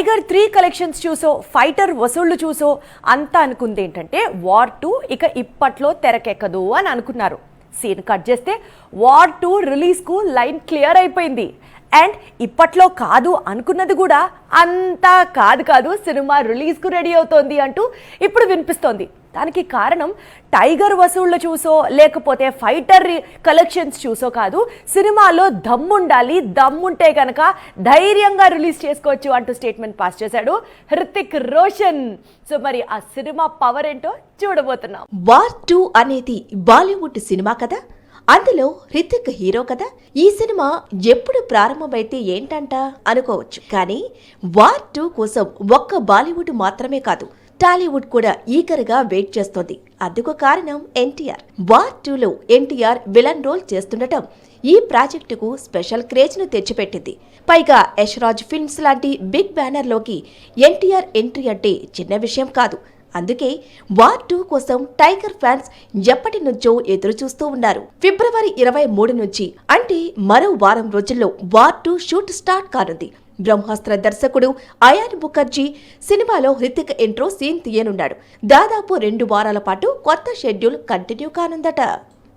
Tiger 3 collections చూసో fighter వసూళ్లు చూసో అంతా అనుకుంది ఏంటంటే వార్ 2 ఇక ఇప్పట్లో తెరకెక్కదు అని అనుకున్నారు. సీన్ కట్ చేస్తే వార్ 2 రిలీజ్కు లైన్ క్లియర్ అయిపోయింది. అండ్ ఇప్పట్లో కాదు అనుకున్నది కూడా అంతా కాదు సినిమా రిలీజ్కు రెడీ అవుతోంది అంటూ ఇప్పుడు వినిపిస్తోంది. దానికి కారణం టైగర్ వసూళ్లు చూసో లేకపోతే ఫైటర్ కలెక్షన్స్ చూసో కాదు, సినిమాలో దమ్ముండాలి, దమ్ముంటే కనుక ధైర్యంగా రిలీజ్ చేసుకోవచ్చు అంటూ స్టేట్మెంట్ పాస్ చేశాడు హృతిక్ రోషన్. సో మరి ఆ సినిమా పవర్ ఏంటో చూడబోతున్నాం. వార్ 2 అనేది బాలీవుడ్ సినిమా కదా, అందులో హృతిక్ హీరో కదా. ఈ సినిమా ఎప్పుడు ప్రారంభమైతే ఏంటంట అనుకోవచ్చు, కానీ వార్ 2 కోసం ఒక్క బాలీవుడ్ మాత్రమే కాదు, టాలీవుడ్ కూడా ఈగర్గా వెయిట్ చేస్తోంది. అందుకు కారణం ఎన్టీఆర్. వార్ 2లో ఎన్టీఆర్ విలన్ రోల్ చేస్తుండటం ఈ ప్రాజెక్టుకు స్పెషల్ క్రేజ్ ను తెచ్చిపెట్టింది. పైగా యశ్రాజ్ ఫిల్మ్స్ లాంటి బిగ్ బ్యానర్ లోకి ఎన్టీఆర్ ఎంట్రీ అంటే చిన్న విషయం కాదు. అందుకే వార్ 2 కోసం టైగర్ ఫ్యాన్స్ ఎప్పటి నుంచో ఎదురు చూస్తూ ఉన్నారు. ఫిబ్రవరి 23 నుంచి అంటే మరో వారం రోజుల్లో వార్ 2 షూట్ స్టార్ట్ కానుంది. బ్రహ్మాస్త్ర దర్శకుడు అయాన్ ముఖర్జీ సినిమాలో హృతిక్ ఇంట్రో సీన్ తీయనున్నాడు. దాదాపు 2 వారాల పాటు కొత్త షెడ్యూల్ కంటిన్యూ కానుందట.